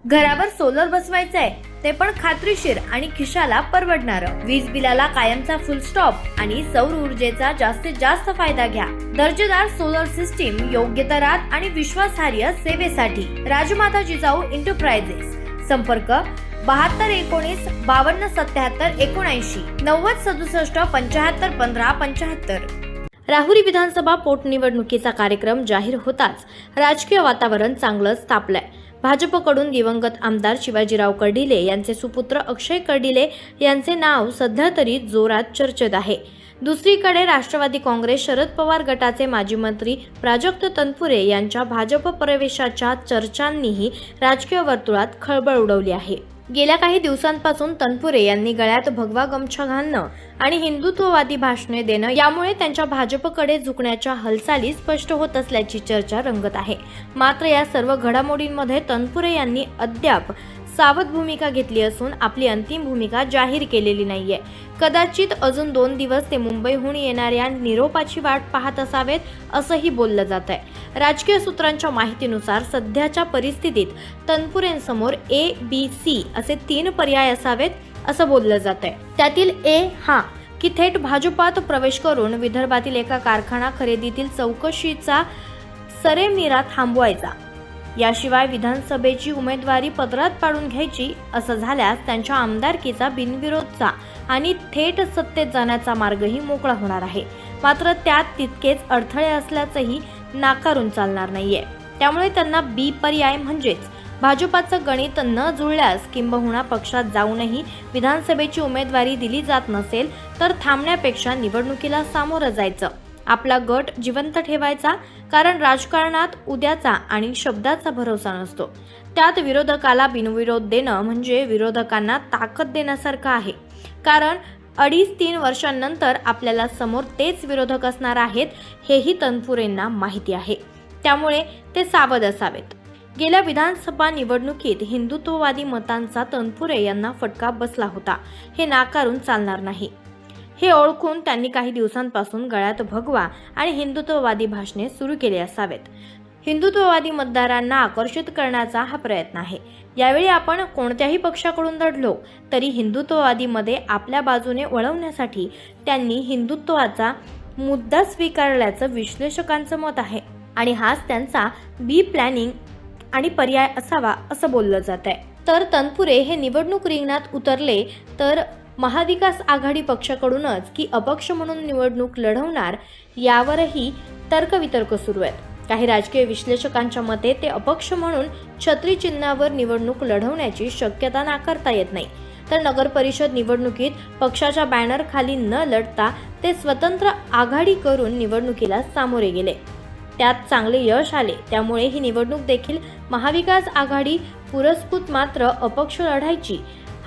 घरावर सोलर बसवायचंय, ते पण खात्रीशीर आणि खिशाला परवडणारं. वीज बिलाला कायमचा फुल स्टॉप आणि सौर ऊर्जेचा जास्तीत जास्त फायदा घ्या. दर्जेदार सोलर सिस्टीम, योग्य दरात आणि विश्वासार्ह सेवेसाठी राजमाता जिजाऊ एंटरप्राइजेस. संपर्क 7219 5277 79 9067 75 15 75. राहुरी विधानसभा पोटनिवडणुकीचा कार्यक्रम जाहीर होताच राजकीय वातावरण चांगलंच तापलंय. भाजपकडून दिवंगत आमदार शिवाजीराव कर्डिले यांचे सुपुत्र अक्षय कर्डिले यांचे नाव सध्या तरी जोरात चर्चेत आहे. दुसरीकडे राष्ट्रवादी काँग्रेस शरद पवार गटाचे माजी मंत्री प्राजक्त तनपुरे यांच्या भाजप प्रवेशाच्या चर्चांनीही राजकीय वर्तुळात खळबळ उडवली आहे. गेल्या काही दिवसांपासून तनपुरे यांनी गळ्यात भगवा गमछा घालणं आणि हिंदुत्ववादी भाषणे देणं यामुळे त्यांच्या भाजपकडे झुकण्याच्या हालचाली स्पष्ट होत असल्याची चर्चा रंगत आहे. मात्र या सर्व घडामोडींमध्ये तनपुरे यांनी अद्याप सावध भूमिका घेतली असून आपली अंतिम भूमिका जाहीर केलेली नाहीये. कदाचित अजून 2 दिवस ते मुंबईहून येणाऱ्या निरोपाची वाट पाहत असावेत असंही बोललं जात आहे. राजकीय सूत्रांच्या माहितीनुसार सध्याच्या परिस्थितीत तनपुरेंसमोर A-B-C असे 3 पर्याय असावेत असं बोललं जात आहे. त्यातील A हा की थेट भाजपात प्रवेश करून विदर्भातील एका कारखाना खरेदीतील चौकशीचा सरेमिरा थांबवायचा. याशिवाय विधानसभेची उमेदवारी पदरात पाडून घ्यायची असं झाल्यास त्यांच्या आमदारकीचा बिनविरोधचा आणि थेट सत्तेत जाण्याचा मार्गही मोकळा होणार आहे. मात्र त्यात तितकेच अडथळे असल्याचंही नाकारून चालणार नाहीये. त्यामुळे त्यांना B पर्याय म्हणजेच भाजपाचं गणित न जुळल्यास किंबहुना पक्षात जाऊनही विधानसभेची उमेदवारी दिली जात नसेल तर थांबण्यापेक्षा निवडणुकीला सामोरं जायचं, आपला गट जिवंत ठेवायचा. कारण राजकारणात उद्याचा आणि शब्दाचा भरोसा नसतो. त्यात विरोधकाला बिनविरोध देणं म्हणजे विरोधकांना ताकद देण्यासारखं आहे. कारण 2.5-3 वर्षांनंतर आपल्याला समोर तेच विरोधक असणार आहेत हेही तनपुरेंना माहिती आहे. त्यामुळे ते सावध असावेत. गेल्या विधानसभा निवडणुकीत हिंदुत्ववादी मतांचा तनपुरे यांना फटका बसला होता, हे नाकारून चालणार नाही. हे ओळखून त्यांनी काही दिवसांपासून गळ्यात भगवा आणि हिंदुत्ववादी भाषणे सुरू केली असावेत. हिंदुत्ववादी मतदारांना आकर्षित करण्याचा हा प्रयत्न आहे. यावेळी आपण कोणत्याही पक्षाकडून लढलो तरी हिंदुत्ववादीमध्ये आपल्या बाजूने वळवण्यासाठी त्यांनी हिंदुत्वाचा मुद्दा स्वीकारल्याचं विश्लेषकांचं मत आहे. आणि हाच त्यांचा B प्लॅनिंग आणि पर्याय असावा असं बोललं जात आहे. तर तनपुरे हे निवडणूक रिंगणात उतरले तर महाविकास आघाडी पक्षाकडूनच की अपक्ष म्हणून निवडणूक लढवणार यावरही तर्कवितर्क सुरू आहेत. काही राजकीय विश्लेषकांच्या मते ते अपक्ष म्हणून छत्री चिन्हावर निवडणूक लढवण्याची शक्यता नाकारता येत नाही. तर नगर परिषद निवडणुकीत पक्षाच्या बॅनर खाली न लढता ते स्वतंत्र आघाडी करून निवडणुकीला सामोरे गेले. त्यात चांगले यश आले. त्यामुळे ही निवडणूक देखील महाविकास आघाडी पुरस्कृत मात्र अपक्ष लढायची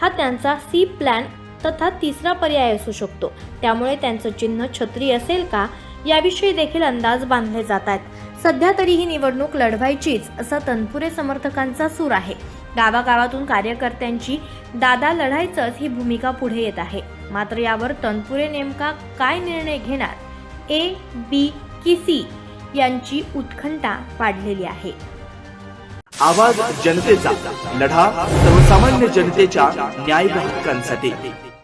हा त्यांचा C प्लॅन तथा तिसरा पर्याय असू शकतो. त्यामुळे त्यांचं चिन्ह छत्री असेल का याविषयी देखील अंदाज बांधले जात आहेत. सध्या तरी ही निवडणूक लढवायचीच असा तनपुरे समर्थकांचा सूर आहे. गावागावातून कार्यकर्त्यांची दादा लढायचंच ही भूमिका पुढे येत आहे. मात्र यावर तनपुरे नेमका काय निर्णय घेणार, A, B की C यांची उत्कंठा वाढलेली आहे. आवाज जनतेचा, लढा सर्वसामान्य जनतेच्या न्याय हक्कांसाठी.